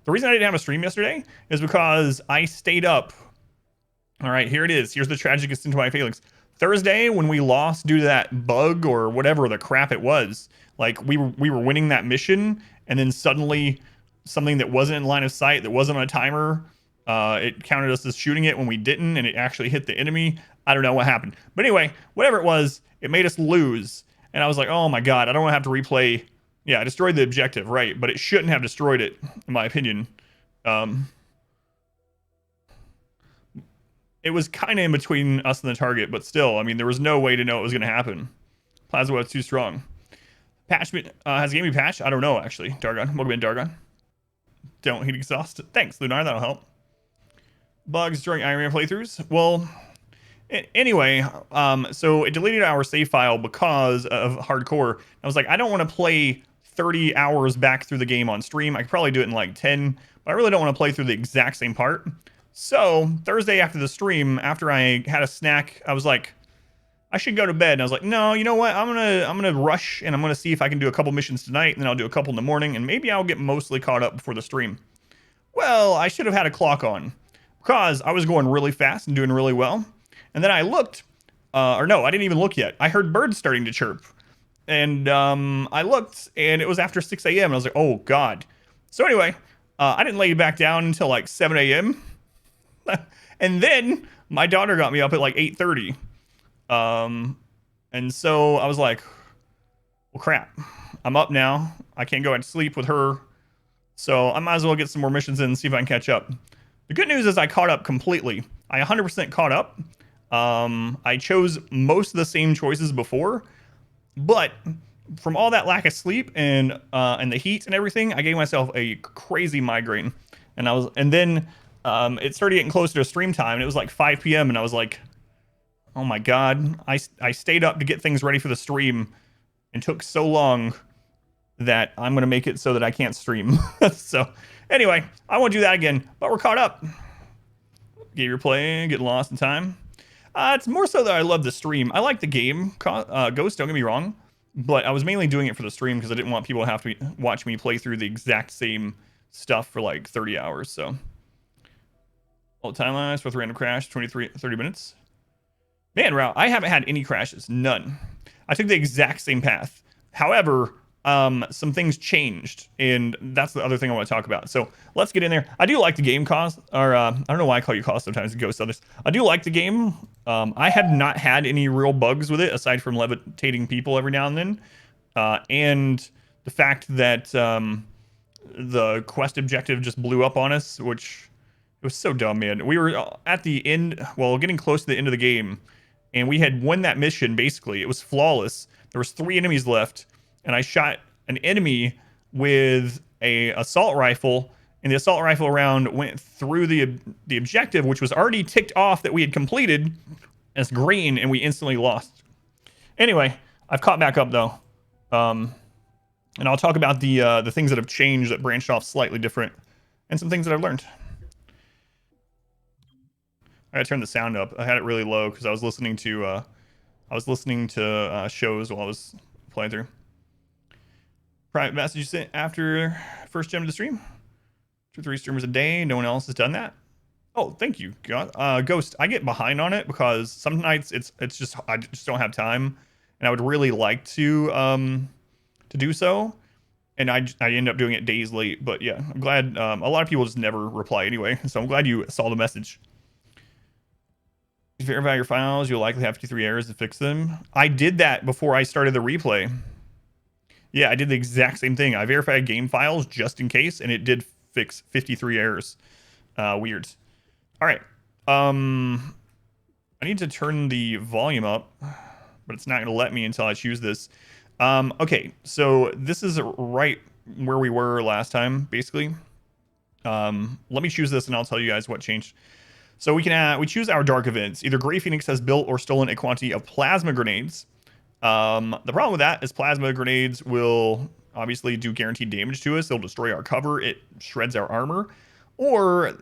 The reason I didn't have a stream yesterday is because I stayed up. All right, here it is. Here's the tragic extent of my feelings. Thursday, when we lost due to that bug or whatever the crap it was, like we were winning that mission, and then suddenly something that wasn't in line of sight, that wasn't on a timer, it counted us as shooting it when we didn't, and it actually hit the enemy. I don't know what happened, but anyway, whatever it was, it made us lose, and I was like, oh my god, I don't want to have to replay. Yeah, I destroyed the objective, right? But it shouldn't have destroyed it, in my opinion. Um, it was kind of in between us and the target, but still, I mean, there was no way to know it was going to happen. Plasma was too strong. Patch has the game been patched? I don't know, actually. Dargon. Welcome in, Dargon. Don't heat exhaust. Thanks, Lunar. That'll help. Bugs during Ironman playthroughs? Well, anyway, so it deleted our save file because of hardcore. I was like, I don't want to play 30 hours back through the game on stream. I could probably do it in like 10, but I really don't want to play through the exact same part. So Thursday after the stream, after I had a snack, I was like, I should go to bed. And I was like, no, you know what? I'm gonna rush, and I'm gonna see if I can do a couple missions tonight, and then I'll do a couple in the morning, and maybe I'll get mostly caught up before the stream. Well, I should have had a clock on because I was going really fast and doing really well. And then I looked, or no, I didn't even look yet. I heard birds starting to chirp, and I looked, and it was after 6 a.m. And I was like, oh god. So anyway, I didn't lay back down until like 7 a.m. And then my daughter got me up at like 8:30. And so I was like, well, crap, I'm up now. I can't go and sleep with her. So I might as well get some more missions in and see if I can catch up. The good news is I caught up completely. I 100% caught up. I chose most of the same choices before, but from all that lack of sleep and the heat and everything, I gave myself a crazy migraine. And then it started getting closer to stream time, and it was like 5 p.m. and I was like, oh my god, I stayed up to get things ready for the stream and took so long that I'm going to make it so that I can't stream. So anyway, I won't do that again, but we're caught up. Gave your play, getting lost in time. It's more so that I love the stream. I like the game, Ghost, don't get me wrong, but I was mainly doing it for the stream because I didn't want people to have to watch me play through the exact same stuff for like 30 hours, so. All timelines with random crash, 30 minutes. Man, Rao, I haven't had any crashes. None. I took the exact same path. However, some things changed, and that's the other thing I want to talk about. So let's get in there. I do like the game, Cost, or I don't know why I call you Cost sometimes, Ghost others. I do like the game. I have not had any real bugs with it, aside from levitating people every now and then. And the fact that the quest objective just blew up on us, which... it was so dumb, man. We were at the end, well, getting close to the end of the game, and we had won that mission, basically. It was flawless. There was 3 enemies left, and I shot an enemy with a assault rifle, and the assault rifle round went through the objective, which was already ticked off that we had completed as green, and we instantly lost. Anyway, I've caught back up, though. And I'll talk about the things that have changed that branched off slightly different, and some things that I've learned. I gotta turn the sound up. I had it really low because I was listening to shows while I was playing through. Private message you sent after first gem to the stream. 2 or 3 streamers a day. No one else has done that. Oh, thank you, Ghost. I get behind on it because some nights it's just I just don't have time, and I would really like to do so, and I end up doing it days late. But yeah, I'm glad. A lot of people just never reply anyway, so I'm glad you saw the message. If you verify your files, you'll likely have 53 errors to fix them. I did that before I started the replay. Yeah, I did the exact same thing. I verified game files just in case, and it did fix 53 errors. Weird. All right. I need to turn the volume up, but it's not going to let me until I choose this. Okay, so this is right where we were last time, basically. Let me choose this, and I'll tell you guys what changed. So we choose our dark events. Either Grey Phoenix has built or stolen a quantity of plasma grenades. The problem with that is plasma grenades will obviously do guaranteed damage to us. They'll destroy our cover. It shreds our armor. Or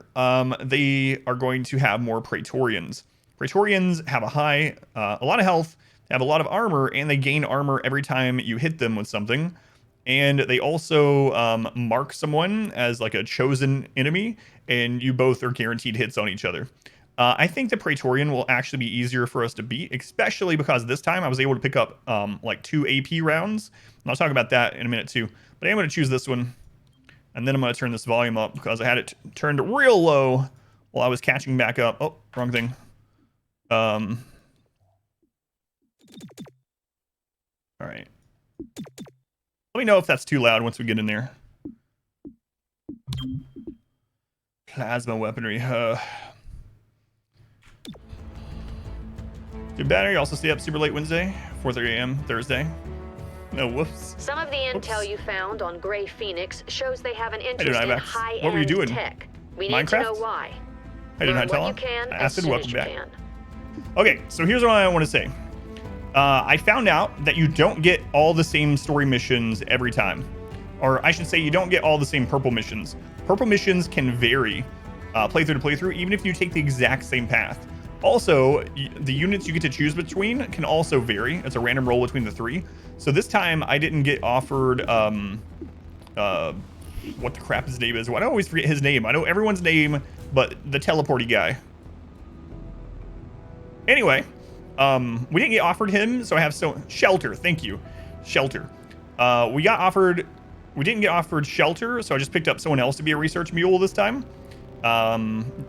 they are going to have more Praetorians. Praetorians have a lot of health, have a lot of armor, and they gain armor every time you hit them with something. And they also mark someone as like a chosen enemy, and you both are guaranteed hits on each other. I think the Praetorian will actually be easier for us to beat, especially because this time I was able to pick up like 2 AP rounds. And I'll talk about that in a minute too. But I'm going to choose this one. And then I'm going to turn this volume up because I had it turned real low while I was catching back up. Oh, wrong thing. All right. Let me know if that's too loud once we get in there. Plasma weaponry. Good battery. Also stay up super late Wednesday, 4:30 a.m. Thursday. No, whoops. Some of the intel you found on Gray Phoenix shows they have an interest in high-end what were you doing? tech. We need to know why. Hey, didn't I tell what you can Acid, welcome back. Can. Okay, so here's what I want to say. I found out that you don't get all the same story missions every time. Or I should say you don't get all the same purple missions. Purple missions can vary playthrough to playthrough, even if you take the exact same path. Also, the units you get to choose between can also vary. It's a random roll between the 3. So this time I didn't get offered what the crap his name is. Why do I always forget his name? I know everyone's name, but the teleporty guy. Anyway, we didn't get offered him, so I have Shelter. Thank you, Shelter. We didn't get offered Shelter, so I just picked up someone else to be a research mule this time.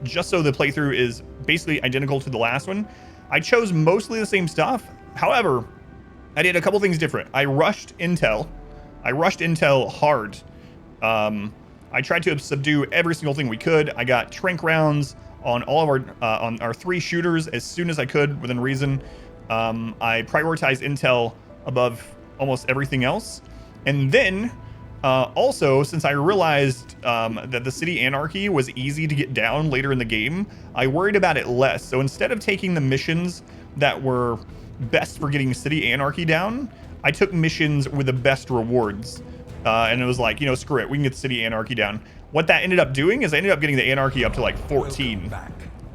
Just so the playthrough is basically identical to the last one. I chose mostly the same stuff. However, I did a couple things different. I rushed intel hard. I tried to subdue every single thing we could. I got trank rounds on all of on our 3 shooters as soon as I could within reason. I prioritized intel above almost everything else. And then also, since I realized that the city anarchy was easy to get down later in the game, I worried about it less. So instead of taking the missions that were best for getting city anarchy down, I took missions with the best rewards. And it was like, screw it, we can get the city anarchy down. What that ended up doing is I ended up getting the anarchy up to like 14.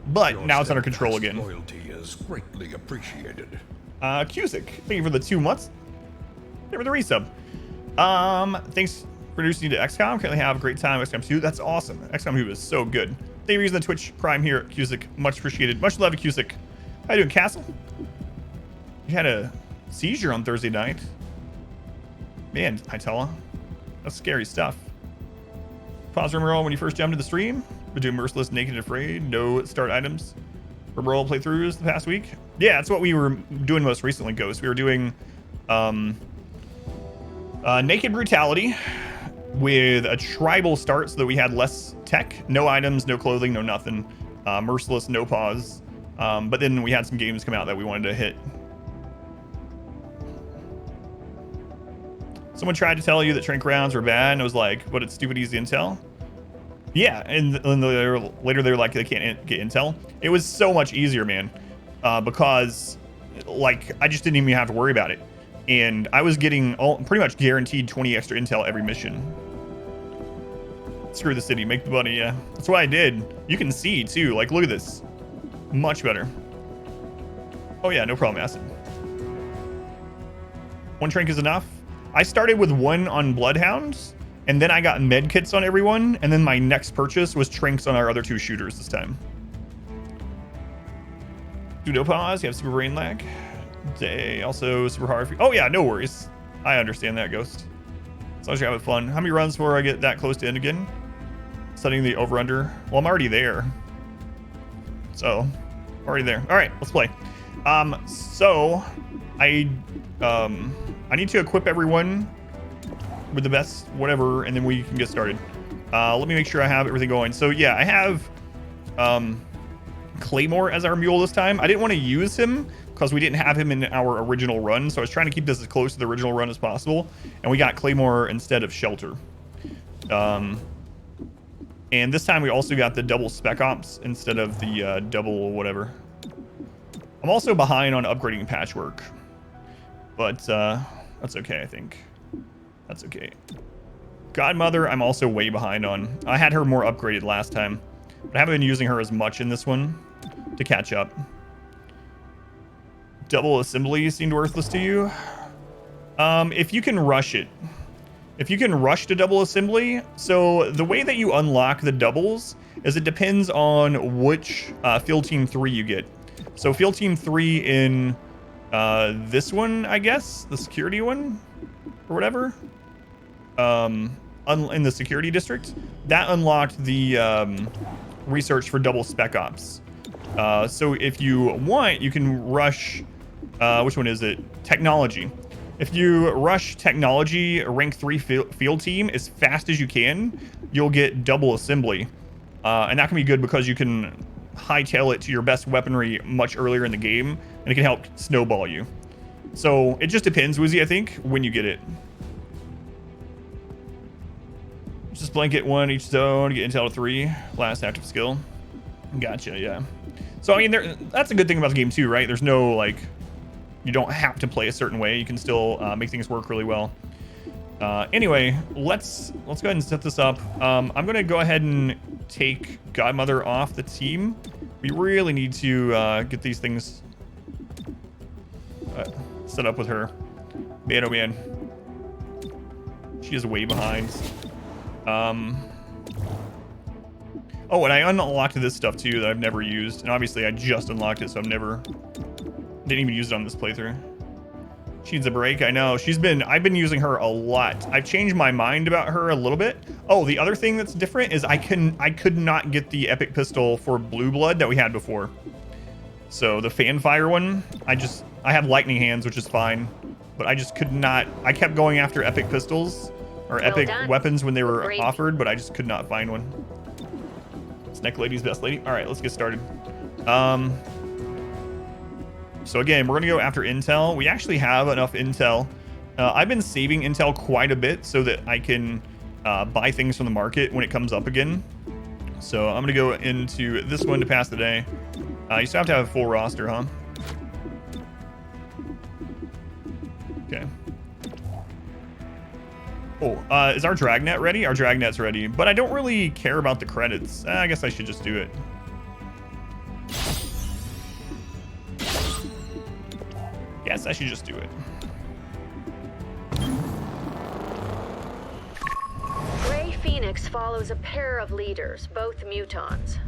But now it's under control again. Loyalty is greatly appreciated. Cusick, thank you for the 2 months. Thank you for the resub. Thanks for introducing you to XCOM. Currently have a great time with XCOM 2. That's awesome. XCOM 2 is so good. Thank you for using the Twitch Prime here at Cusick. Much appreciated. Much love to Cusick. How you doing, Castle? You had a seizure on Thursday night. Man, Itella. That's scary stuff. Pause room roll when you first jumped into the stream. Been doing Merciless, Naked and Afraid. No start items. For roll playthroughs the past week. Yeah, that's what we were doing most recently, Ghost. We were doing Naked Brutality with a tribal start so that we had less tech. No items, no clothing, no nothing. Merciless, no pause. But then we had some games come out that we wanted to hit. Someone tried to tell you that trank rounds were bad, and it was like, what, it's stupid easy intel? Yeah, and later they were like, they can't get intel. It was so much easier, man, because like I just didn't even have to worry about it. And I was getting pretty much guaranteed 20 extra intel every mission. Screw the city, make the money, yeah. That's what I did. You can see, too. Like, look at this. Much better. Oh, yeah, no problem, Acid. 1 trank is enough. I started with 1 on Bloodhounds, and then I got med kits on everyone, and then my next purchase was tranks on our other 2 shooters this time. Do no pause, you have super brain lag. Day also super hard for you. Oh yeah, no worries. I understand that, Ghost. As long as you're having fun. How many runs before I get that close to end again? Studying the over-under. Well, I'm already there. So, already there. All right, let's play. So I need to equip everyone with the best whatever, and then we can get started. Let me make sure I have everything going. So yeah, I have Claymore as our mule this time. I didn't want to use him because we didn't have him in our original run, so I was trying to keep this as close to the original run as possible, and we got Claymore instead of Shelter. And this time we also got the double Spec Ops instead of the double whatever. I'm also behind on upgrading Patchwork, but that's okay, I think. That's okay. Godmother, I'm also way behind on. I had her more upgraded last time, but I haven't been using her as much in this one to catch up. Double Assembly seemed worthless to you. If you can rush it, if you can rush to double assembly. So the way that you unlock the doubles is it depends on which field team 3 you get. So field team 3 in this one, I guess, the security one or whatever, in the security district, that unlocked the research for double spec ops. So if you want, you can rush, which one is it? Technology. If you rush technology rank 3 field team as fast as you can, you'll get double assembly. And that can be good because you can hightail it to your best weaponry much earlier in the game, and it can help snowball you. So it just depends, Woozy, I think, when you get it. Just blanket 1 each zone, get intel 3, last active skill. Gotcha, yeah. So, I mean, that's a good thing about the game, too, right? There's no, like, you don't have to play a certain way. You can still make things work really well. Anyway, let's go ahead and set this up. I'm going to go ahead and take Godmother off the team. We really need to get these things set up with her. Man, oh man. She is way behind. Oh, and I unlocked this stuff too that I've never used. And obviously I just unlocked it, so didn't even use it on this playthrough. She needs a break, I know. I've been using her a lot. I've changed my mind about her a little bit. Oh, the other thing that's different is I could not get the epic pistol for Blue Blood that we had before. So the fan fire one, I have lightning hands, which is fine, but I just could not. I kept going after epic pistols or epic weapons when they were offered, but I just could not find one. Snack lady's best lady. All right, let's get started. So again, we're gonna go after intel. We actually have enough intel. I've been saving intel quite a bit so that I can buy things from the market when it comes up again. So I'm gonna go into this one to pass the day. You still have to have a full roster, huh? Okay. Oh, is our dragnet ready? Our dragnet's ready, but I don't really care about the credits. I guess I should just do it. Yes, I should just do it. Gray Phoenix follows a pair of leaders, both mutons.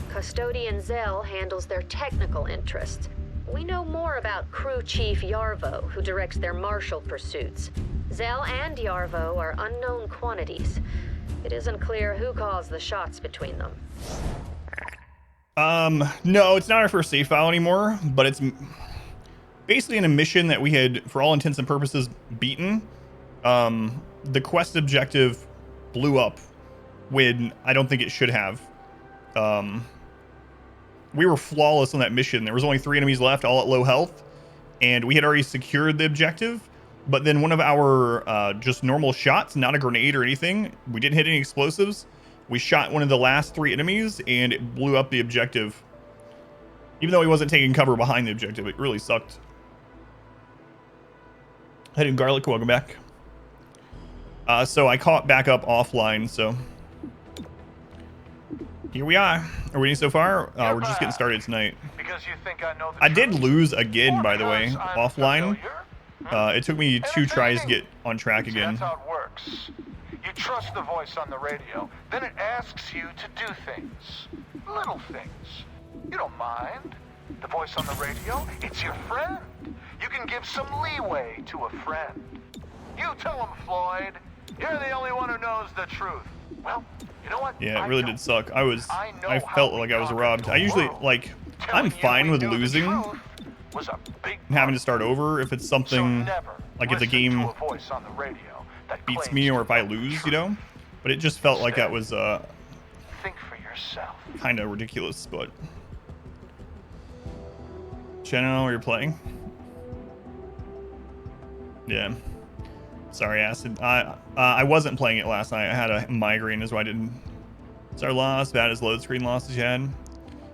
Custodian Zell handles their technical interests. We know more about Crew Chief Yarvo, who directs their martial pursuits. Zell and Yarvo are unknown quantities. It isn't clear who calls the shots between them. No, it's not our first save file anymore, but it's basically in a mission that we had, for all intents and purposes, beaten. The quest objective blew up when I don't think it should have. We were flawless on that mission. There was only 3 enemies left, all at low health, and we had already secured the objective. But then one of our just normal shots, not a grenade or anything, we didn't hit any explosives. We shot one of the last 3 enemies, and it blew up the objective. Even though he wasn't taking cover behind the objective, it really sucked. Head and Garlic, welcome back. So I caught back up offline, so here we are. Are we so far? We're just getting started tonight. Because you think I know the I did truth? lose again, Or by the way, because I'm offline. familiar? It took me 2 tries to get on track See, again. that's how it works. You trust the voice on the radio, then it asks you to do things. Little things. You don't mind. The voice on the radio, it's your friend. You can give some leeway to a friend. You tell him, Floyd. You're the only one who knows the truth. Well, you know what? Yeah, it really did suck. I how felt we like I was conquered robbed. the I usually, world. like, Telling I'm fine you with we knew the losing truth was a big and having to part. start over if it's So something, never like if the listen game to a voice on the radio that beats claims me or to if I know the lose, you truth. know? But it just felt like that was Think for yourself. kind of ridiculous, but... Channel, you're playing? Yeah. Sorry, Acid. I wasn't playing it last night. I had a migraine, is why I didn't. It's our loss, bad as load screen losses you had.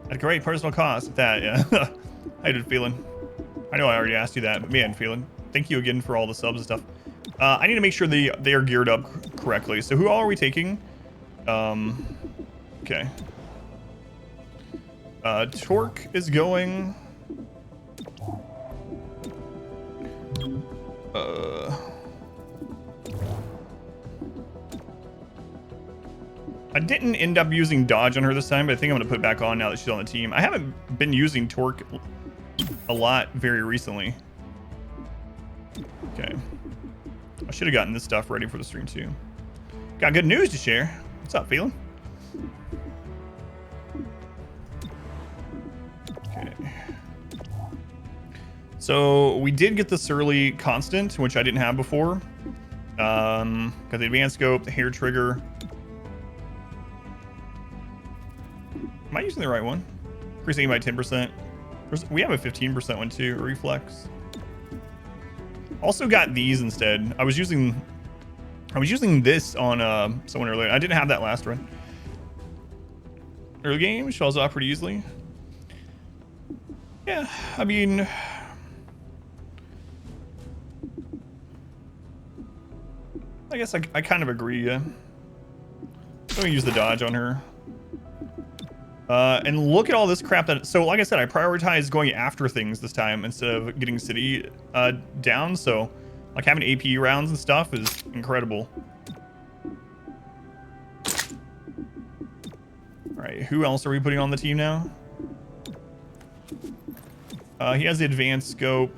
At a great personal cost. That, yeah. How you feeling? I know I already asked you that, but man, feeling. Thank you again for all the subs and stuff. I need to make sure they are geared up correctly. So who all are we taking? Okay. Torque is going. I didn't end up using dodge on her this time, but I think I'm going to put it back on now that she's on the team. I haven't been using torque a lot very recently. Okay. I should have gotten this stuff ready for the stream too. Got good news to share. What's up, Phelan? Okay. So we did get the Surly constant, which I didn't have before. Got the advanced scope, the hair trigger. Am I using the right one? Increasing by 10%. We have a 15% one too, reflex. Also got these instead. I was using this on someone earlier. I didn't have that last run. Early game shells off pretty easily. Yeah, I mean, I guess I kind of agree. Yeah, I'm gonna use the dodge on her. And look at all this crap that... So, like I said, I prioritized going after things this time instead of getting city down. So, like, having AP rounds and stuff is incredible. Alright, who else are we putting on the team now? He has the advanced scope.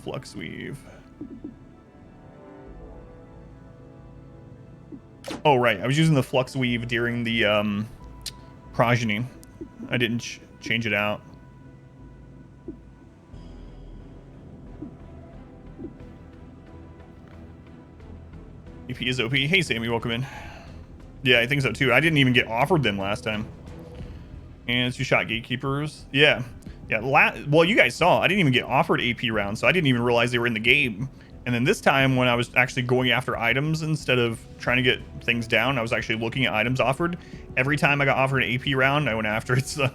Flux weave. Oh, right. I was using the flux weave during the progeny. I didn't change it out. AP is OP. Hey, Sammy, welcome in. Yeah, I think so, too. I didn't even get offered them last time. And 2-shot gatekeepers. Yeah. Yeah, well, you guys saw. I didn't even get offered AP rounds, so I didn't even realize they were in the game. And then this time, when I was actually going after items instead of trying to get things down, I was actually looking at items offered. Every time I got offered an AP round, I went after it. So,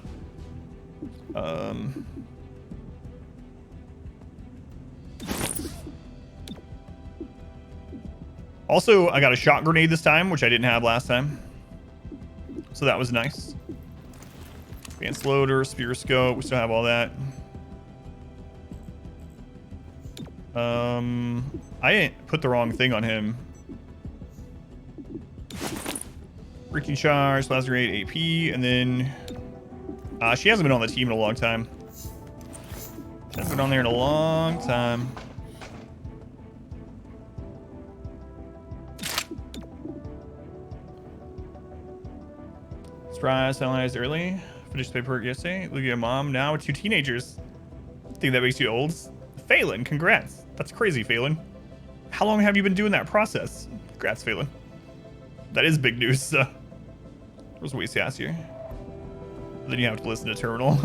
also, I got a shot grenade this time, which I didn't have last time. So that was nice. Advanced loader, spear scope, we still have all that. I didn't put the wrong thing on him. Freaking charge, plasma grenade, AP, and then she hasn't been on the team in a long time. She hasn't been on there in a long time. Surprise, finalized early. Finished paperwork yesterday. Look at your mom now with 2 teenagers. Think that makes you old? Phelan, congrats. That's crazy, Phelan. How long have you been doing that process? Congrats, Phelan. That is big news. There's ways to ask you. Then you have to listen to Terminal.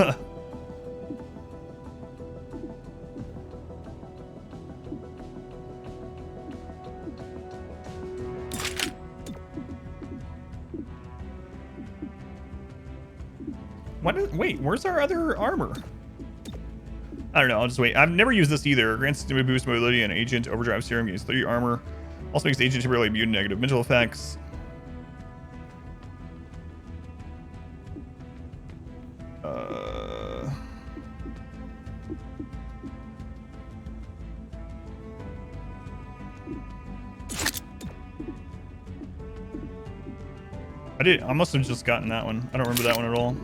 Wait, where's our other armor? I don't know, I'll just wait. I've never used this either. Grants system boost mobility and agent overdrive serum gains 3 armor. Also makes the agent temporarily immune to negative mental effects. I must have just gotten that one. I don't remember that one at all.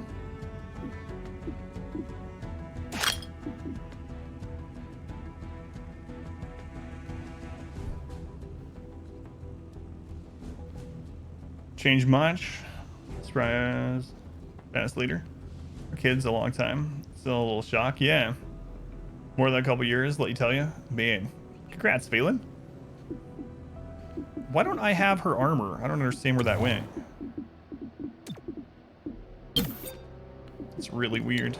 Change much. Surprise. Fast leader. Our kid's a long time. Still a little shock. Yeah. More than a couple years, let you tell you. Man. Congrats, Phelan. Why don't I have her armor? I don't understand where that went. It's really weird.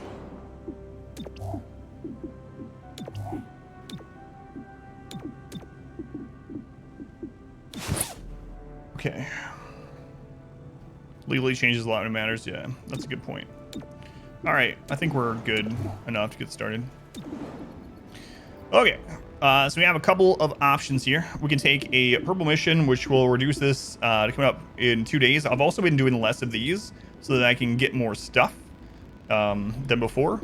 Okay. Legally changes a lot when it matters. Yeah, that's a good point. All right, I think we're good enough to get started. Okay, so we have a couple of options here. We can take a purple mission, which will reduce this to come up in 2 days. I've also been doing less of these so that I can get more stuff than before.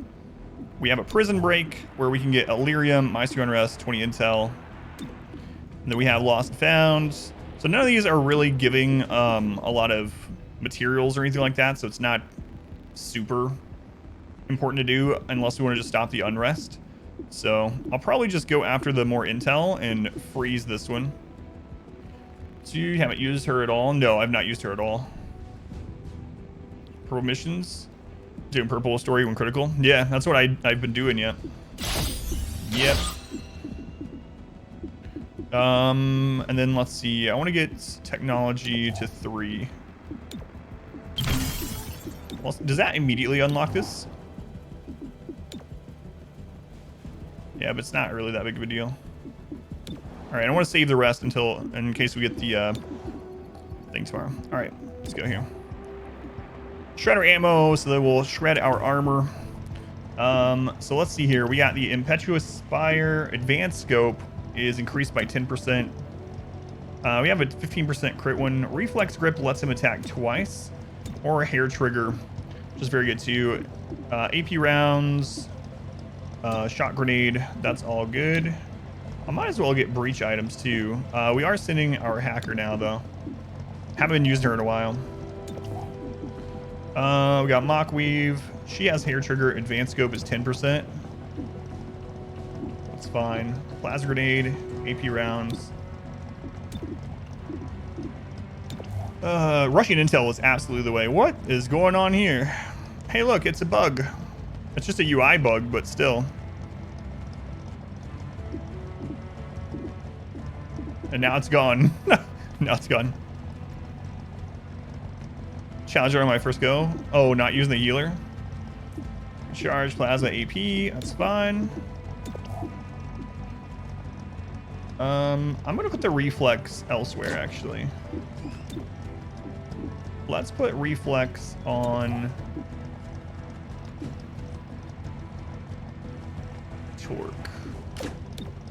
We have a prison break where we can get Illyrium, Maestro Unrest, 20 intel. And then we have Lost and Found, So none of these are really giving a lot of materials or anything like that, so it's not super important to do unless we want to just stop the unrest. So I'll probably just go after the more intel and freeze this one. So you haven't used her at all? No, I've not used her at all. Purple missions? Doing purple story when critical? Yeah, that's what I've been doing, yeah. Yep. And then let's see. I want to get technology to 3. Well, does that immediately unlock this? Yeah, but it's not really that big of a deal. All right, I want to save the rest until, in case we get the thing tomorrow. All right, let's go here. Shredder ammo, so that we'll shred our armor. So let's see here. We got the Impetuous Spire. Advanced scope is increased by 10%. We have a 15% crit one. Reflex grip lets him attack twice. Or a hair trigger, which is very good too. AP rounds. Shot grenade, that's all good. I might as well get breach items too. We are sending our hacker now though. Haven't been using her in a while. We got Mock Weave. She has hair trigger. Advanced scope is 10%. That's fine. Plasma grenade, AP rounds. Rushing intel is absolutely the way. What is going on here? Hey look, it's a bug. It's just a UI bug, but still. And now it's gone. Now it's gone. Challenger on my first go. Oh, not using the healer. Charge plasma AP. That's fine. I'm gonna put the reflex elsewhere actually. Let's put reflex on torque.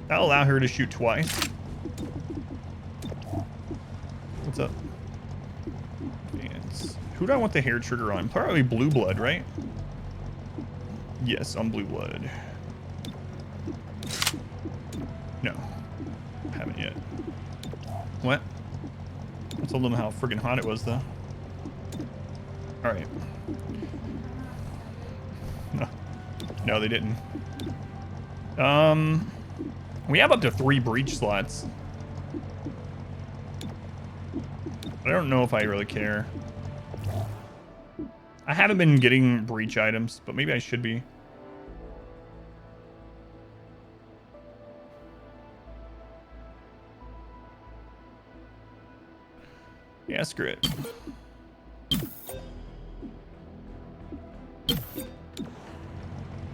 That'll allow her to shoot twice. What's up? Dance. Who do I want the hair trigger on? Probably Blue Blood, right? Yes, on Blue Blood. No, haven't yet. What? I told them how friggin' hot it was, though. All right. No, they didn't. We have up to 3 breach slots. I don't know if I really care. I haven't been getting breach items, but maybe I should be. Yeah, screw it.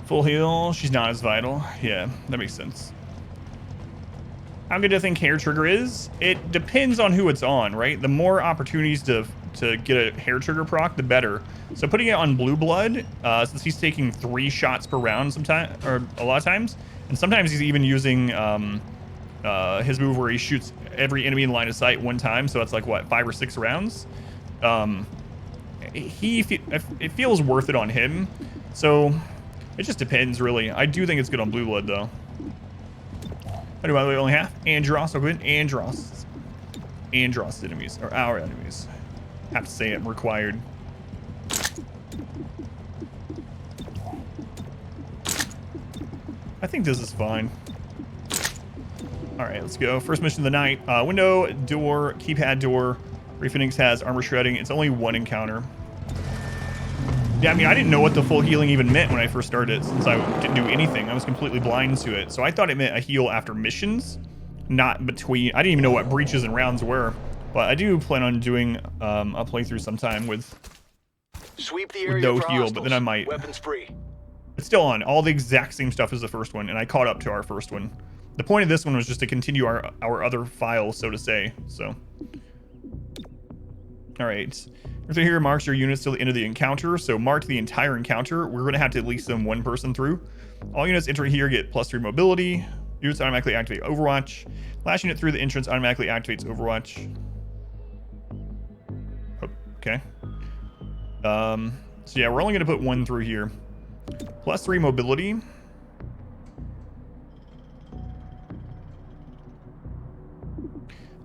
Full heal. She's not as vital. Yeah, that makes sense. How good do I think hair trigger is? It depends on who it's on, right? The more opportunities to get a hair trigger proc, the better. So putting it on Blue Blood, since he's taking 3 shots per round sometimes, or a lot of times, and sometimes he's even using his move where he shoots every enemy in line of sight 1 time. So that's like what, 5 or 6 rounds. It feels worth it on him. So it just depends, really. I do think it's good on Blue Blood, though. How do I only half? Andros, okay. Andros enemies, or our enemies. Have to say it, required. I think this is fine. All right, let's go. First mission of the night. Window, door, keypad door. Phoenix has armor shredding. It's only 1 encounter. Yeah, I mean, I didn't know what the full healing even meant when I first started, since I didn't do anything. I was completely blind to it. So I thought it meant a heal after missions, not between. I didn't even know what breaches and rounds were. But I do plan on doing a playthrough sometime with Sweep the area no for heal, but then I might. Weapons free. It's still on. All the exact same stuff as the first one, and I caught up to our first one. The point of this one was just to continue our other file, so to say. So, all right. Through here marks your units till the end of the encounter. So mark the entire encounter. We're going to have to at least send 1 person through. All units entering here get +3 mobility. Units automatically activate Overwatch. Last unit through the entrance automatically activates Overwatch. Okay. So yeah, we're only going to put 1 through here. +3 mobility.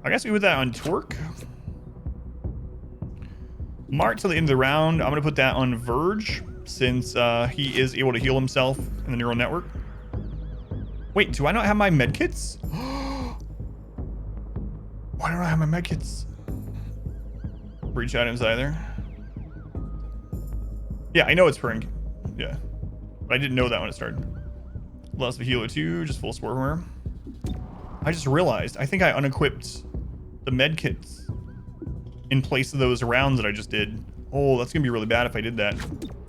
I guess we put that on Torque. Mark till the end of the round. I'm going to put that on Verge since he is able to heal himself in the neural network. Wait, do I not have my medkits? Why don't I have my medkits? Breach items either. Yeah, I know it's per. Yeah. But I didn't know that when it started. Lost the healer too, just full sport wear. I just realized, I think I unequipped the medkits in place of those rounds that I just did. Oh, that's gonna be really bad if I did that.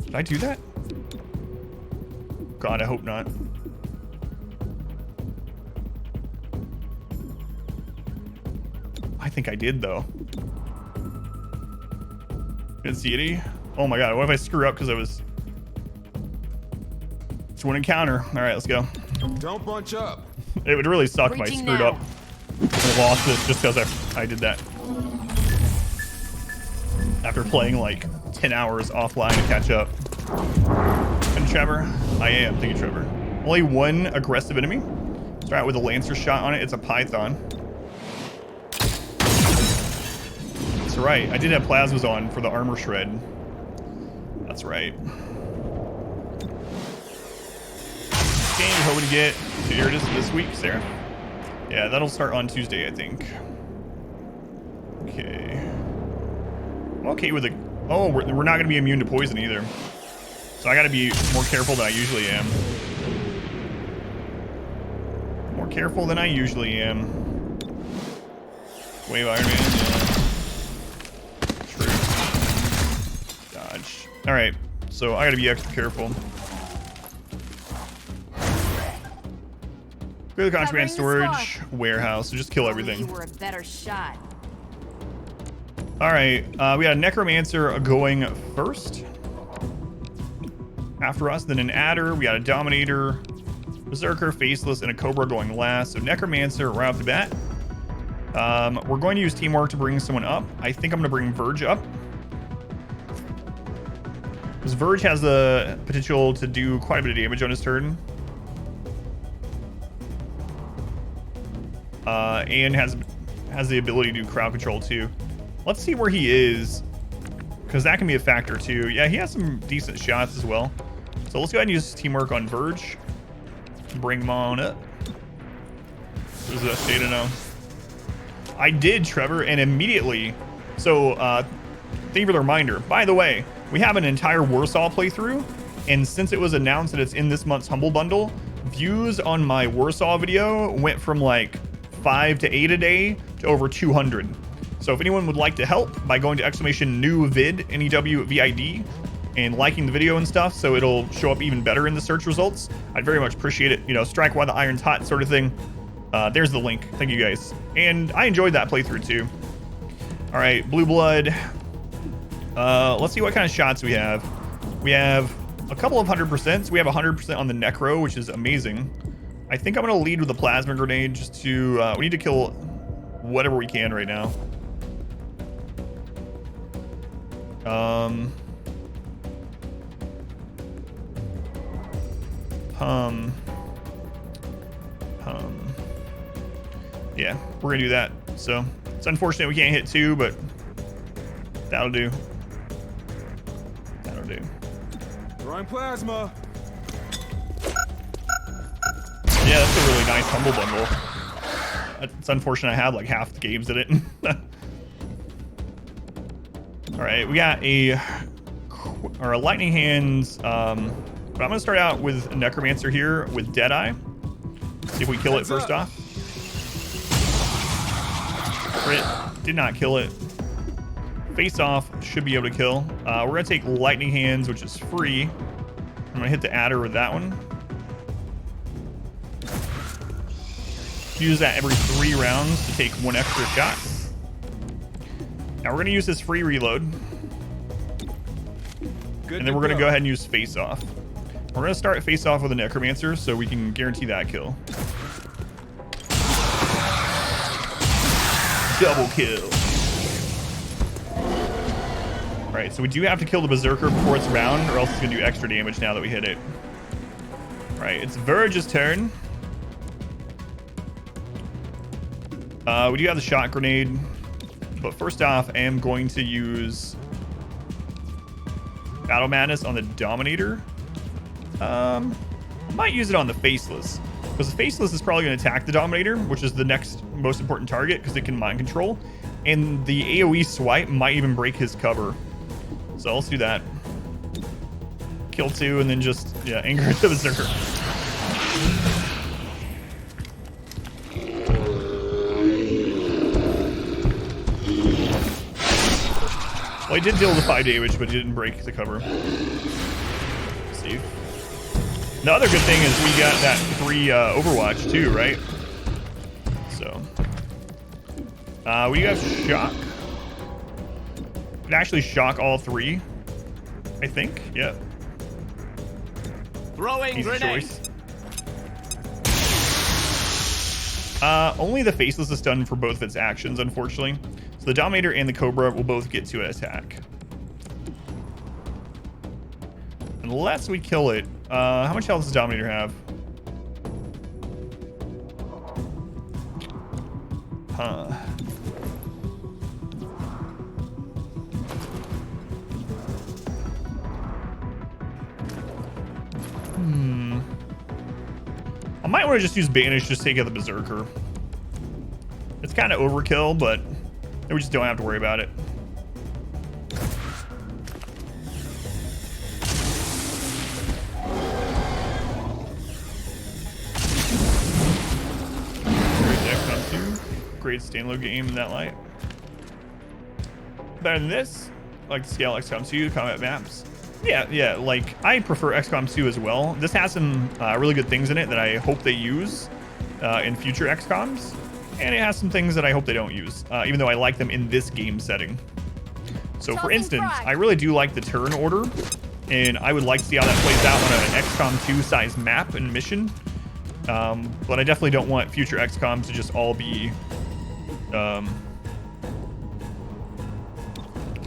Did I do that? God, I hope not. I think I did though. Didn't see any. Oh my God, what if I screw up because I was... It's one encounter. All right, let's go. Don't bunch up. It would really suck if I Breaching screwed now. up and lost this just because I did that. After playing like 10 hours offline to catch up. And Trevor? I am. Thank you, Trevor. Only one aggressive enemy. Start out with a Lancer shot on it. It's a Python. That's right. I did have plasmas on for the armor shred. That's right. Okay, we're hoping to get to Iridus this week, Sarah. Yeah, that'll start on Tuesday, I think. Okay. I'm okay with it. Oh, we're not going to be immune to poison either. So I got to be more careful than I usually am. More careful than I usually am. Wave Iron Man, yeah. True. Dodge. Alright, so I got to be extra careful. Go to the contraband storage warehouse, so just kill everything. You were a better shot. All right, we got a necromancer going first. After us, then an adder. We got a dominator, berserker, faceless, and a cobra going last. So necromancer right off the bat. We're going to use teamwork to bring someone up. I think I'm going to bring Verge up. Because Verge has the potential to do quite a bit of damage on his turn. And has the ability to do crowd control too. Let's see where he is, because that can be a factor too. Yeah, he has some decent shots as well. So let's go ahead and use teamwork on Verge. Bring him on up. Where's that data now? I did, Trevor, and immediately. So thank you for the reminder. By the way, we have an entire Warsaw playthrough, and since it was announced that it's in this month's Humble Bundle, views on my Warsaw video went from like 5 to 8 a day to over 200. So if anyone would like to help by going to !newvid, NEWVID, and liking the video and stuff so it'll show up even better in the search results, I'd very much appreciate it. You know, strike while the iron's hot sort of thing. There's the link. Thank you guys. And I enjoyed that playthrough too. All right, Blue Blood. Let's see what kind of shots we have. We have a couple of 100%. We have 100% on the Necro, which is amazing. I think I'm going to lead with the Plasma Grenade just to... we need to kill whatever we can right now. Yeah, we're going to do that. So it's unfortunate we can't hit 2, but that'll do. That'll do. Throwing plasma. Yeah, that's a really nice Humble Bundle. It's unfortunate I have like half the games in it. All right, we got a Lightning Hands, but I'm gonna start out with a Necromancer here with Deadeye. See if we kill it first off. Crit, did not kill it. Face off, should be able to kill. We're gonna take Lightning Hands, which is free. I'm gonna hit the adder with that one. Use that every 3 rounds to take 1 extra shot. Now we're gonna use this free reload. And then we're gonna go ahead and use face off. We're gonna start face off with a Necromancer so we can guarantee that kill. Double kill. All right, so we do have to kill the Berserker before it's round, or else it's gonna do extra damage now that we hit it. All right, it's Verge's turn. We do have the shot grenade, but first off, I am going to use Battle Madness on the Dominator. Might use it on the Faceless, because the Faceless is probably going to attack the Dominator, which is the next most important target because it can mind control, and the AoE swipe might even break his cover. So let's do that. Kill 2 and then just, yeah, anger the Berserker. Well, he did deal the 5 damage, but he didn't break the cover. Safe. The other good thing is we got that free Overwatch too, right? So we have shock. It actually shock all 3, I think. Yep. Throwing Easy grenade. choice. Only the Faceless is stunned for both of its actions, unfortunately. So the Dominator and the Cobra will both get to an attack. Unless we kill it. How much health does the Dominator have? Huh. I might want to just use Banish, just take out the Berserker. It's kind of overkill, but we just don't have to worry about it. Great Stanlow game in that light. Better than this, like the scale XCOM 2 combat maps. Yeah, like I prefer XCOM 2 as well. This has some really good things in it that I hope they use in future XCOMs, and it has some things that I hope they don't use, even though I like them in this game setting. So for instance, I really do like the turn order, and I would like to see how that plays out on an XCOM 2 size map and mission. But I definitely don't want future XCOMs to just all be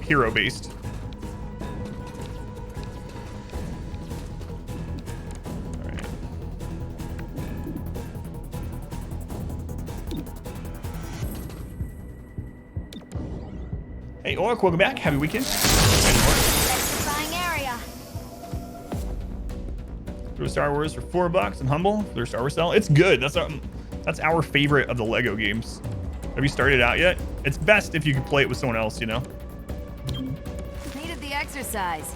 hero based. All right. Hey, Orc, welcome back. Happy weekend. Electrifying area. Through Star Wars for $4. I'm humble. Through Star Wars sell. It's good. That's our favorite of the Lego games. Have you started out yet? It's best if you can play it with someone else, you know? Needed the exercise.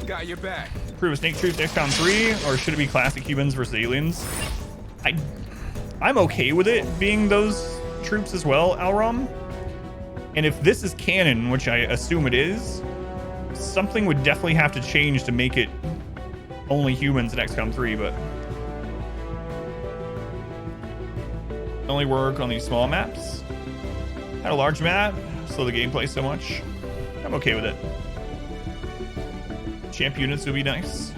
Got your back. Prove a Snake Troops XCOM 3, or should it be classic humans versus aliens? I'm okay with it being those troops as well, Alrom. And if this is canon, which I assume it is, something would definitely have to change to make it only humans in XCOM 3, but only work on these small maps. Had a large map, slow the gameplay so much. I'm okay with it. Champ units would be nice.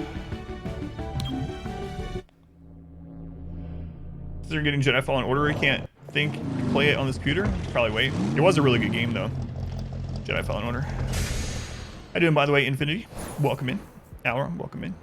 Considering getting Jedi Fallen Order, I can't think play it on this computer. Probably wait. It was a really good game though. Jedi Fallen Order. How you doing, by the way, Infinity? Welcome in. Aura, welcome in.